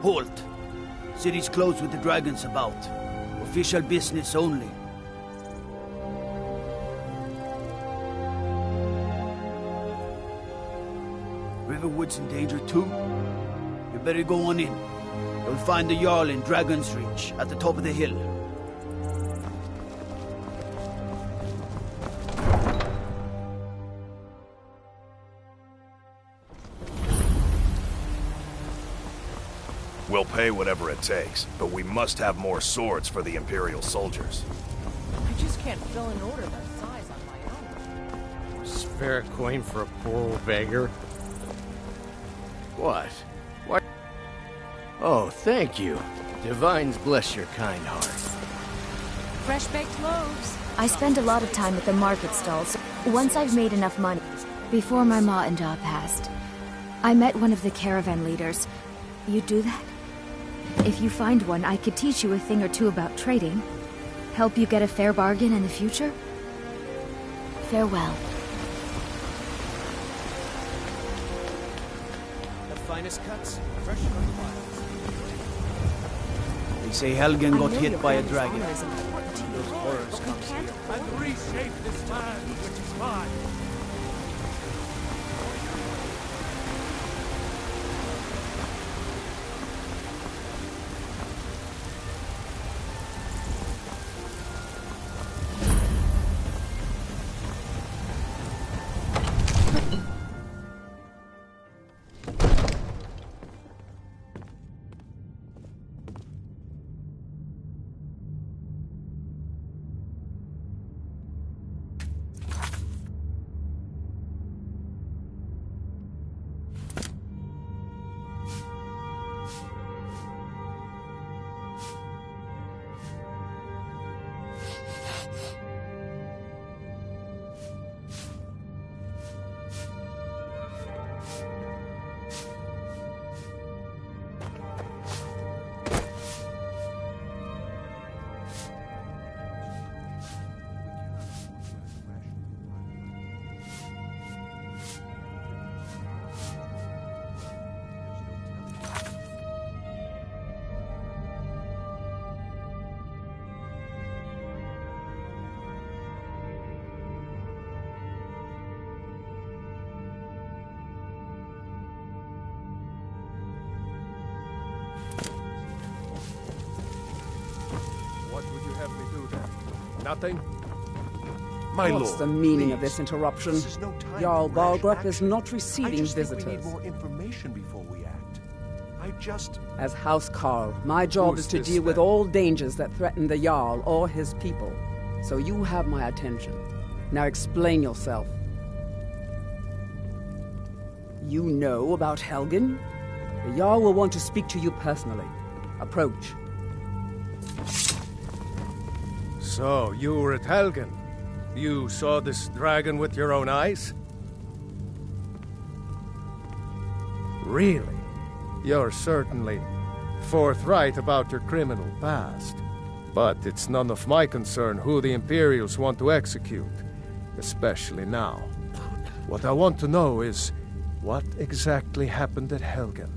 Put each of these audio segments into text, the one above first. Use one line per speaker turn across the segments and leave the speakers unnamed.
Halt! City's closed with the dragons about. Official business only. Riverwood's in danger too? You better go on in. You'll find the Jarl in Dragon's Reach, at the top of the hill.
We'll pay whatever it takes, but we must have more swords for the Imperial soldiers.
I just can't fill an order that size on my own.
Spare a coin for a poor old beggar? What? What? Oh, thank you. Divines bless your kind heart.
Fresh baked loaves.
I spend a lot of time at the market stalls. Once I've made enough money, before my ma and Da passed, I met one of the caravan leaders. You do that? If you find one, I could teach you a thing or two about trading. Help you get a fair bargain in the future? Farewell.
The finest cuts, fresh from the wilds. They say Helgen got hit by a dragon. Those horrors come here.
And reshape this land, which is mine.
have me do that? Nothing?
My
What's
lord,
the meaning of
please.
this interruption?
This is no time
Jarl
for rash
Balgrup is
action.
not receiving
I just
visitors.
think we need more information before we act.
As House Carl, my job
Who's
is to
this
deal with
then?
all dangers that threaten the Jarl or his people. So you have my attention. Now explain yourself. You know about Helgen? The Jarl will want to speak to you personally. Approach.
So, you were at Helgen. You saw this dragon with your own eyes? Really? You're certainly forthright about your criminal past. But it's none of my concern who the Imperials want to execute, especially now. What I want to know is, what exactly happened at Helgen?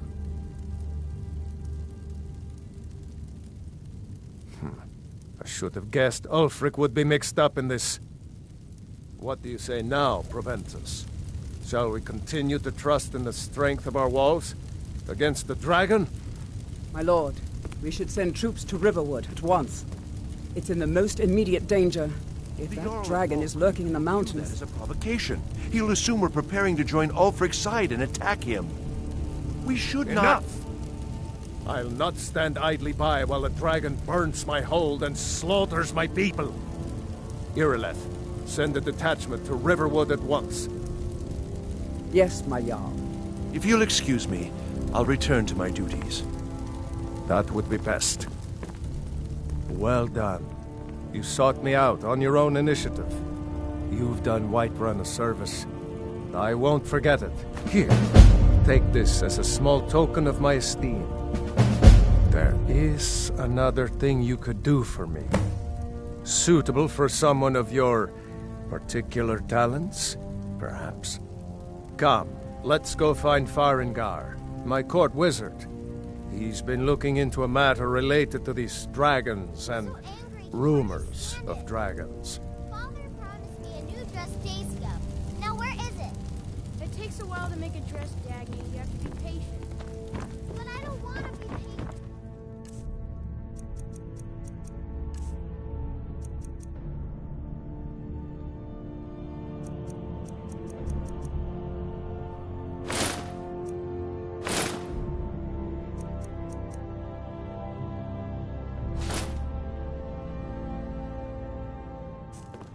I should have guessed Ulfric would be mixed up in this. What do you say now, Proventus? Shall we continue to trust in the strength of our walls against the dragon?
My lord, we should send troops to Riverwood at once. It's in the most immediate danger. If that dragon is lurking in the
That
mountains...
is a provocation. He'll assume we're preparing to join Ulfric's side and attack him. We should not...
Enough! I'll not stand idly by while the dragon burns my hold and slaughters my people. Irileth, send a detachment to Riverwood at once.
Yes, my Jarl.
If you'll excuse me, I'll return to my duties.
That would be best. Well done. You sought me out on your own initiative. You've done Whiterun a service. I won't forget it. Here, take this as a small token of my esteem. There is another thing you could do for me. Suitable for someone of your particular talents, perhaps. Come, let's go find Farengar, my court wizard. He's been looking into a matter related to these dragons and rumors of dragons.
Father promised me a new dress days ago. Now where is it?
It takes a while to make a dress, Dagny. You have to be patient.
But I don't want to be patient.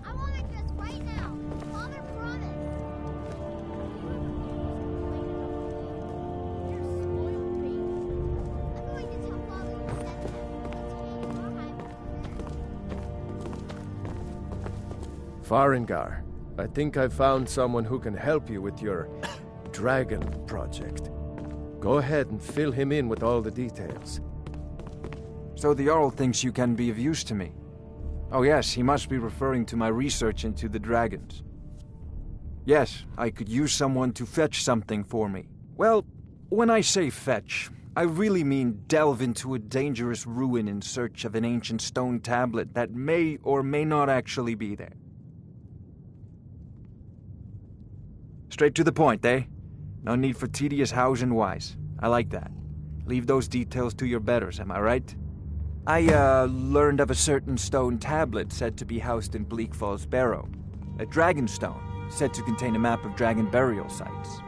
I want my dress right now. Father promised.
You're spoiled, baby.
I'm going to tell Father you said that.
Farengar, I think I've found someone who can help you with your dragon project. Go ahead and fill him in with all the details.
So the Jarl thinks you can be of use to me. Oh yes, he must be referring to my research into the dragons. Yes, I could use someone to fetch something for me. Well, when I say fetch, I really mean delve into a dangerous ruin in search of an ancient stone tablet that may or may not actually be there. Straight to the point, eh? No need for tedious hows and whys. I like that. Leave those details to your betters, am I right? I learned of a certain stone tablet said to be housed in Bleak Falls Barrow. A dragon stone, said to contain a map of dragon burial sites.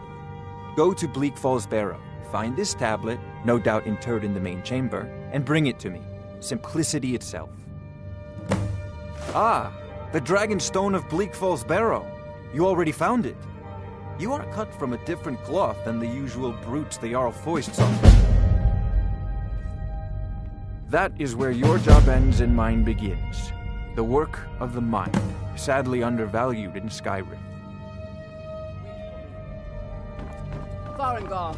Go to Bleak Falls Barrow, find this tablet, no doubt interred in the main chamber, and bring it to me. Simplicity itself. Ah, the dragon stone of Bleak Falls Barrow. You already found it. You are cut from a different cloth than the usual brutes the Jarl foists on. That is where your job ends and mine begins. The work of the mind, sadly undervalued in Skyrim.
Farengar.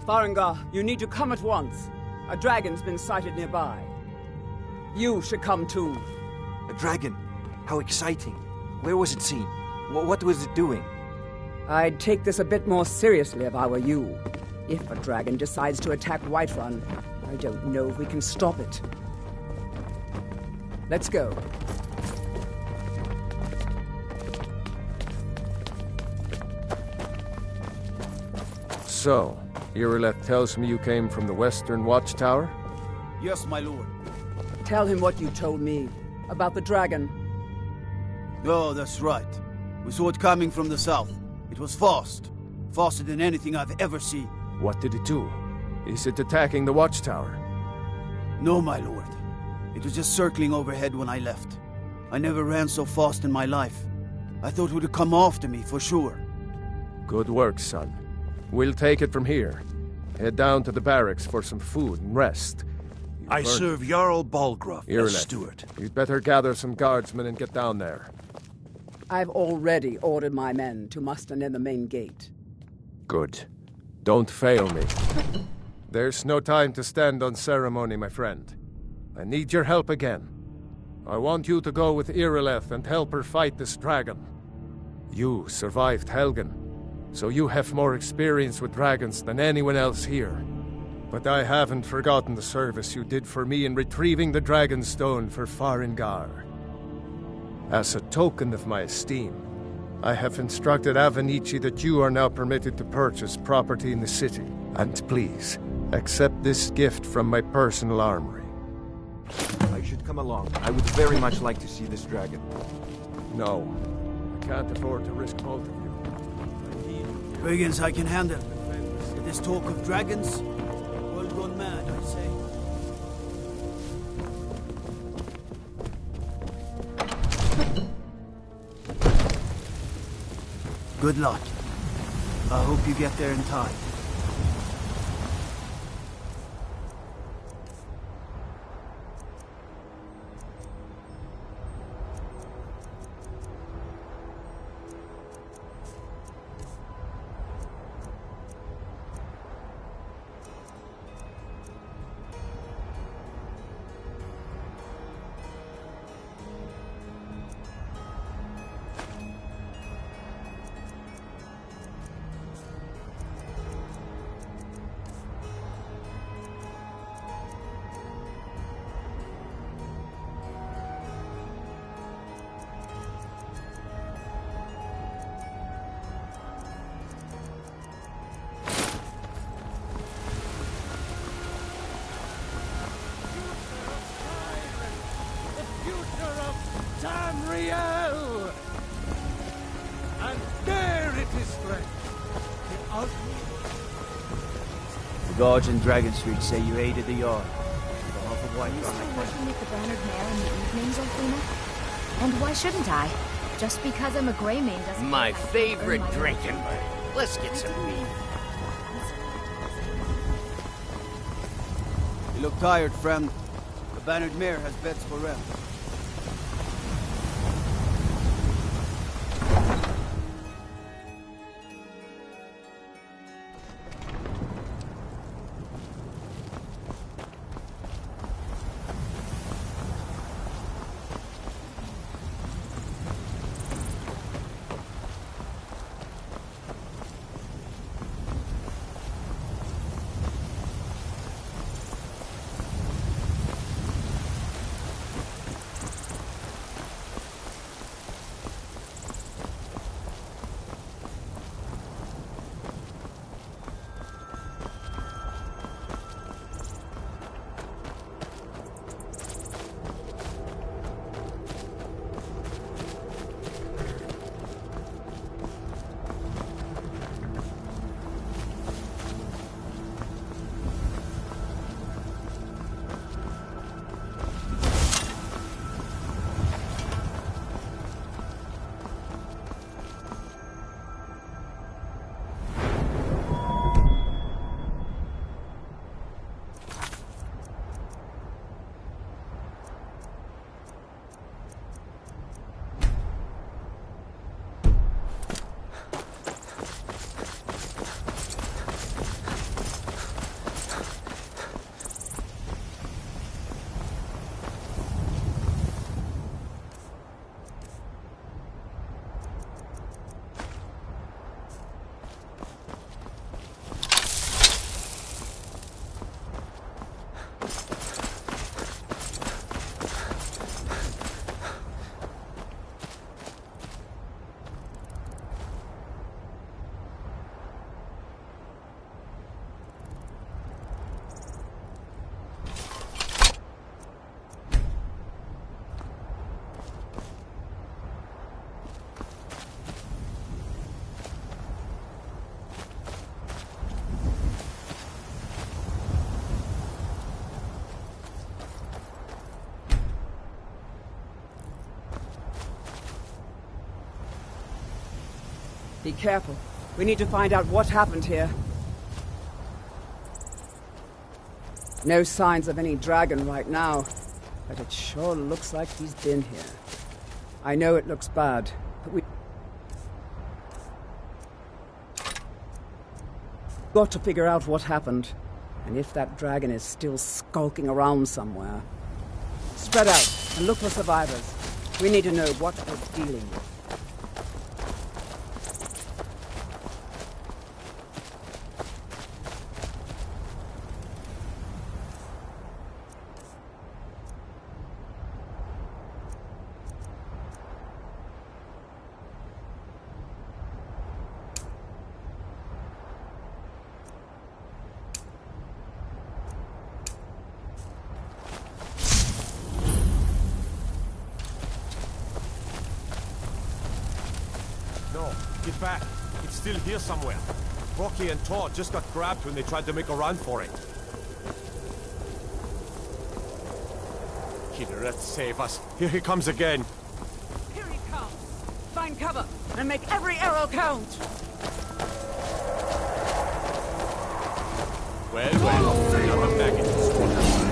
Farengar, you need to come at once. A dragon's been sighted nearby. You should come too.
A dragon? How exciting. Where was it seen? What was it doing?
I'd take this a bit more seriously if I were you. If a dragon decides to attack Whiterun, I don't know if we can stop it. Let's go.
So, Irileth tells me you came from the Western Watchtower?
Yes, my lord.
Tell him what you told me about the dragon.
Oh, that's right. We saw it coming from the south. It was fast. Faster than anything I've ever seen.
What did it do? Is it attacking the Watchtower?
No, my lord. It was just circling overhead when I left. I never ran so fast in my life. I thought it would come after me, for sure.
Good work, son. We'll take it from here. Head down to the barracks for some food and rest.
I serve Jarl Balgruff as steward.
You'd better gather some guardsmen and get down there.
I've already ordered my men to muster near the main gate.
Good. Don't fail me. There's no time to stand on ceremony, my friend. I need your help again. I want you to go with Irileth and help her fight this dragon. You survived Helgen, so you have more experience with dragons than anyone else here. But I haven't forgotten the service you did for me in retrieving the Dragon Stone for Farengar. As a token of my esteem, I have instructed Avenici that you are now permitted to purchase property in the city. And please, accept this gift from my personal armory.
I should come along. I would very much like to see this dragon.
No, I can't afford to risk both of you.
Brigands I can handle. With this talk of dragons, world gone mad, I say. Good luck. I hope you get there in time.
Tamriel! And there it is, friend. The ugly.
The guards in Dragon Street say you aided the Jarl.
Are you still working with the Bannered Mare in the evenings, Othina? And why shouldn't I? Just because I'm a Greymane doesn't...
My favorite drinking buddy. Let's get some meat.
You look tired, friend. The Bannered Mare has beds for rent.
Be careful. We need to find out what happened here. No signs of any dragon right now, but it sure looks like he's been here. I know it looks bad, but we got to figure out what happened, and if that dragon is still skulking around somewhere. Spread out and look for survivors. We need to know what we're dealing with.
No, get back. It's still here somewhere. Rocky and Todd just got grabbed when they tried to make a run for it. Killer, let's save us. Here he comes again.
Here he comes. Find cover and make every arrow count.
Well, another maggot is swallowed.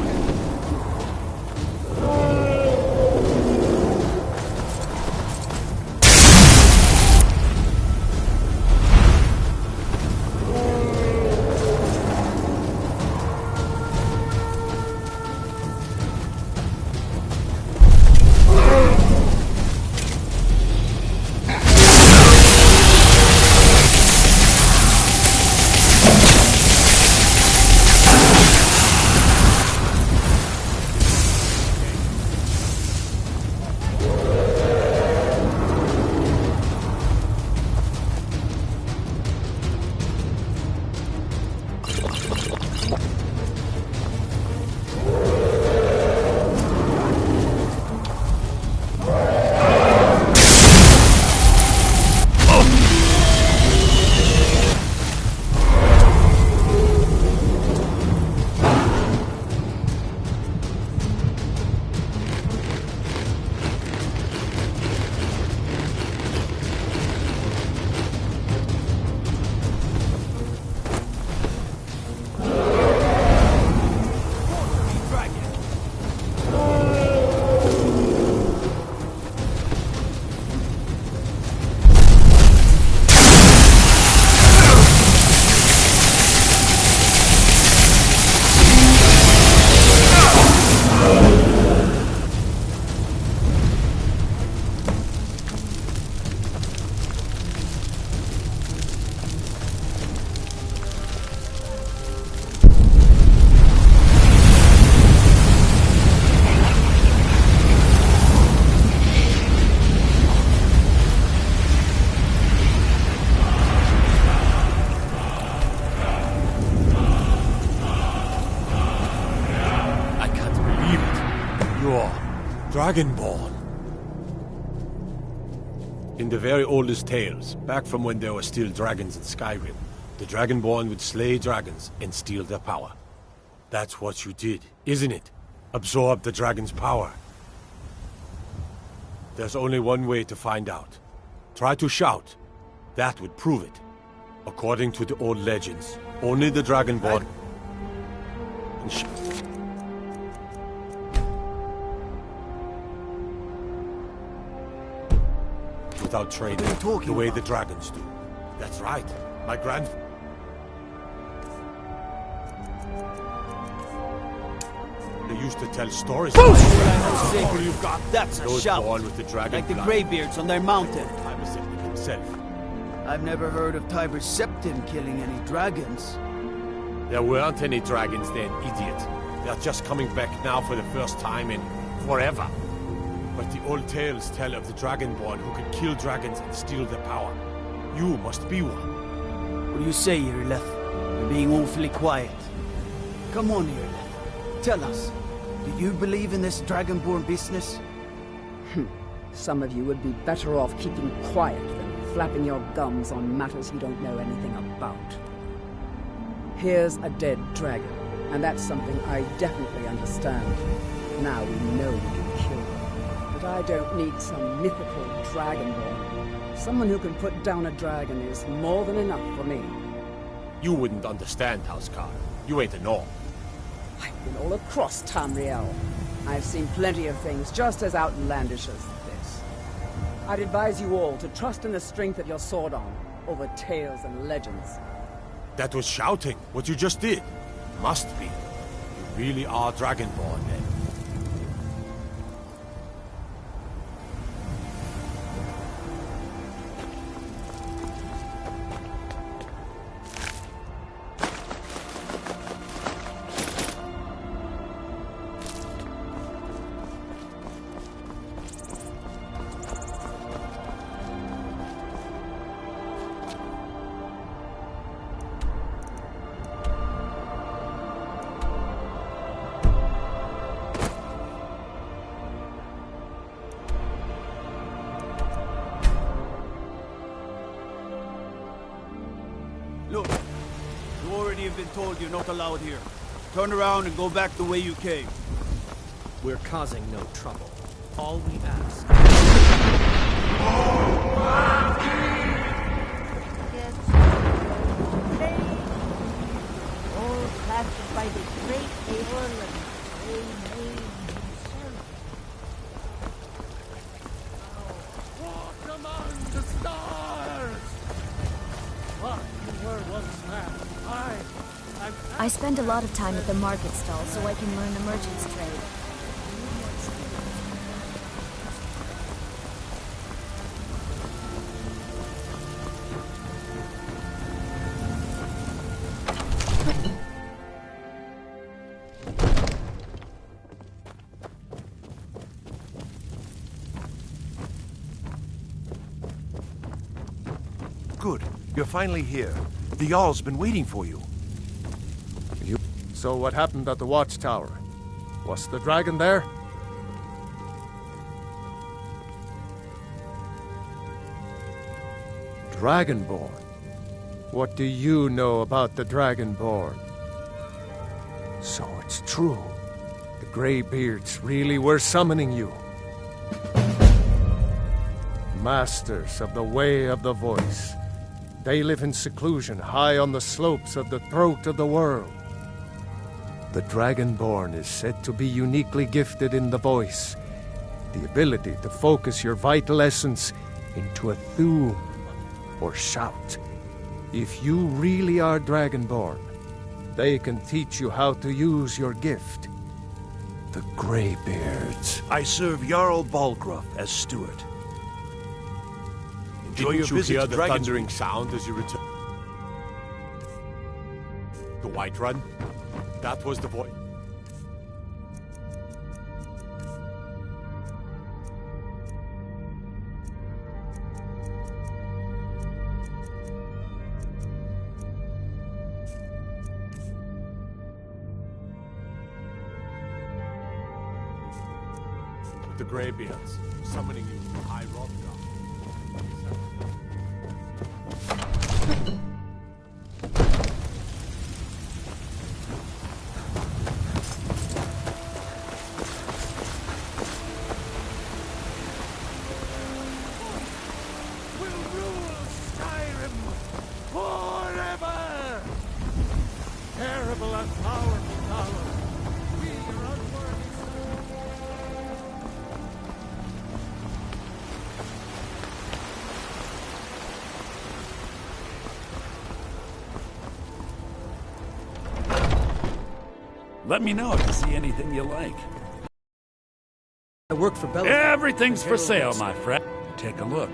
Dragonborn. In the very oldest tales, back from when there were still dragons in Skyrim, the Dragonborn would slay dragons and steal their power. That's what you did, isn't it? Absorb the dragon's power. There's only one way to find out. Try to shout. That would prove it. According to the old legends, only the Dragonborn can shout. Without trading, the way the dragons do. That's right. My grand... They used to tell stories about
you've got. That's a shout.
Born with the dragon
like the
blood.
Greybeards on their mountain.
Tiber Septim himself.
I've never heard of Tiber Septim killing any dragons.
There weren't any dragons then, idiot. They're just coming back now for the first time in forever. But the old tales tell of the Dragonborn who could kill dragons and steal their power. You must be one.
What do you say, Irileth? You're being awfully quiet. Come on, Irileth. Tell us, do you believe in this Dragonborn business?
Some of you would be better off keeping quiet than flapping your gums on matters you don't know anything about. Here's a dead dragon, and that's something I definitely understand. Now we know we can kill them. But I don't need some mythical dragonborn. Someone who can put down a dragon is more than enough for me.
You wouldn't understand, Housecar. You ain't a Norm.
I've been all across Tamriel. I've seen plenty of things just as outlandish as this. I'd advise you all to trust in the strength of your sword arm over tales and legends.
That was shouting, what you just did. Must be. You really are Dragonborn, then.
Look, you already have been told you're not allowed here. Turn around and go back the way you came.
We're causing no trouble. All we ask...
All crafted by the great Aeon and the Grey himself.
Walk among the stars! What you were once man,
I spend a lot of time at the market stall so I can learn the merchant's trade.
Good. You're finally here. The Jarl's been waiting for you.
So what happened at the watchtower? Was the dragon there? Dragonborn? What do you know about the Dragonborn? So it's true. The Greybeards really were summoning you. Masters of the Way of the Voice. They live in seclusion high on the slopes of the throat of the world. The Dragonborn is said to be uniquely gifted in the voice, the ability to focus your vital essence into a thum, or shout. If you really are Dragonborn, they can teach you how to use your gift. The Greybeards.
I serve Jarl Balgruuf as steward. Enjoy
Didn't
your
you
visit
hear
to
the
Dragon's
thundering
Reach.
sound as you returned? The White Run? That was the voice. The Greybeards, summoning you from High Rock.
Will rule Skyrim forever! Terrible and powerful power. We are unworthy.
Let me know if you see anything you like.
I work for Bella.
Everything's for sale, my friend. Take a look.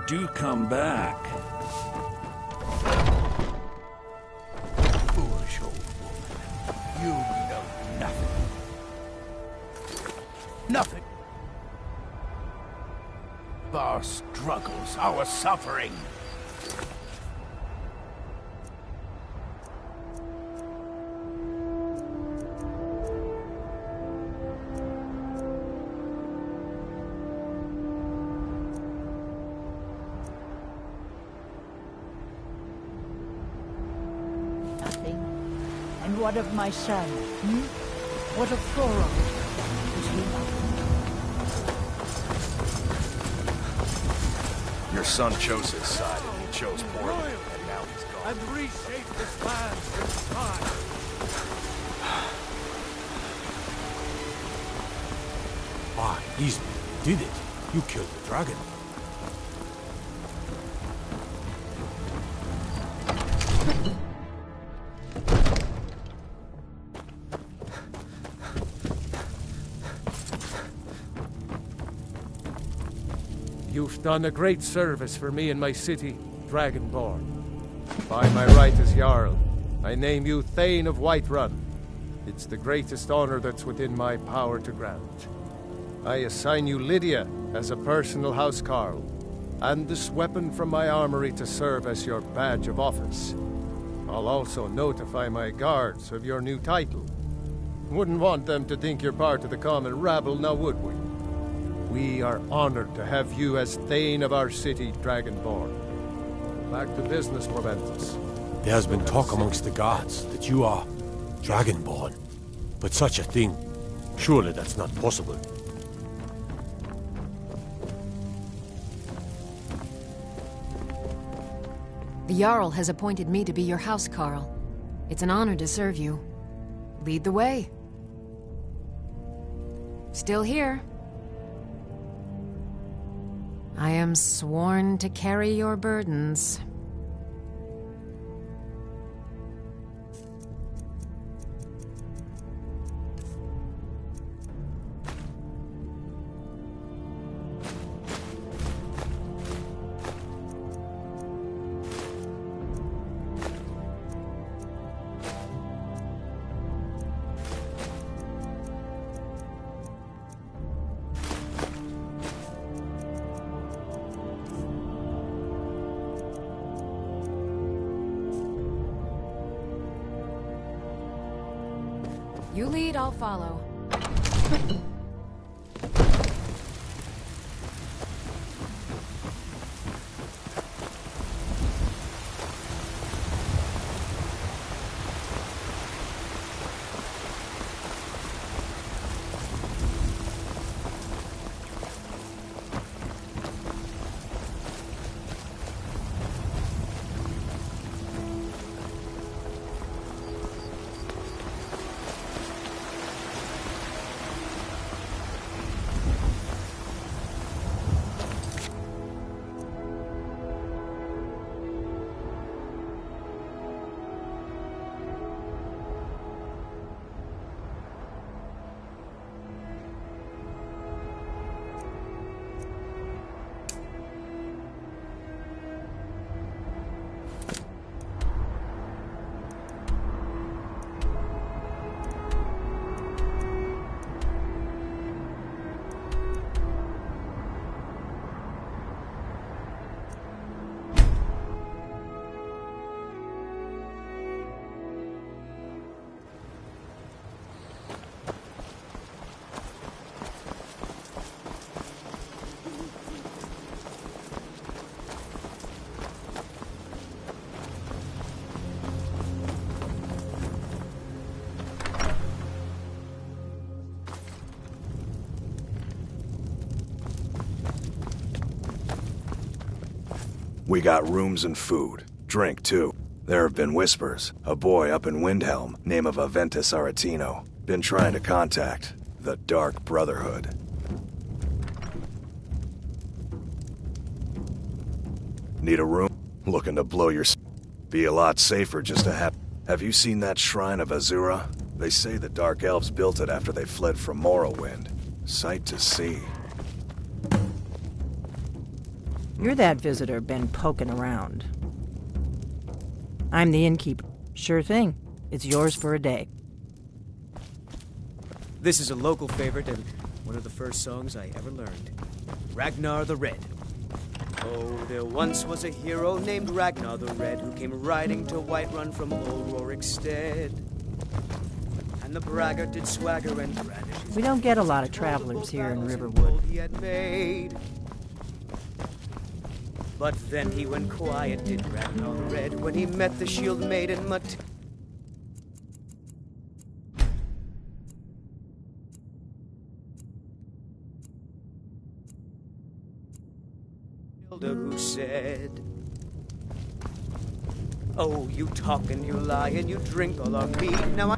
do come back.
Foolish old woman. You know nothing. Nothing. Our struggles, our suffering.
Nothing. And what of my son? What of Thoron? Is he not?
Your son chose his side, and he chose poorly, and now he's gone.
And reshape this land with time.
Ah, easy. You did it. You killed the dragon.
You've done a great service for me and my city, Dragonborn. By my right as Jarl, I name you Thane of Whiterun. It's the greatest honor that's within my power to grant. I assign you Lydia as a personal housecarl, and this weapon from my armory to serve as your badge of office. I'll also notify my guards of your new title. Wouldn't want them to think you're part of the common rabble, now would we? We are honored to have you as Thane of our city, Dragonborn. Back to business, Momentous.
There has been talk amongst the guards that you are Dragonborn. But such a thing, surely that's not possible.
The Jarl has appointed me to be your housecarl. It's an honor to serve you. Lead the way. Still here. I am sworn to carry your burdens. You lead, I'll follow.
We got rooms and food. Drink, too. There have been whispers. A boy up in Windhelm, name of Aventus Aretino, been trying to contact the Dark Brotherhood. Need a room? Looking to blow your... Be a lot safer just to have... Have you seen that shrine of Azura? They say the Dark Elves built it after they fled from Morrowind. Sight to see.
You're that visitor been poking around. I'm the innkeeper. Sure thing. It's yours for a day.
This is a local favorite and one of the first songs I ever learned. Ragnar the Red. Oh, there once was a hero named Ragnar the Red who came riding to Whiterun from old Rorikstead. And the braggart did swagger and brandish his...
We don't get a lot of travelers here in Riverwood.
He had made. But then he went quiet, did Ragnar the Red, when he met the shield maiden Matilda, who said, "Oh, you talk and you lie and you drink all our mead. Now I..."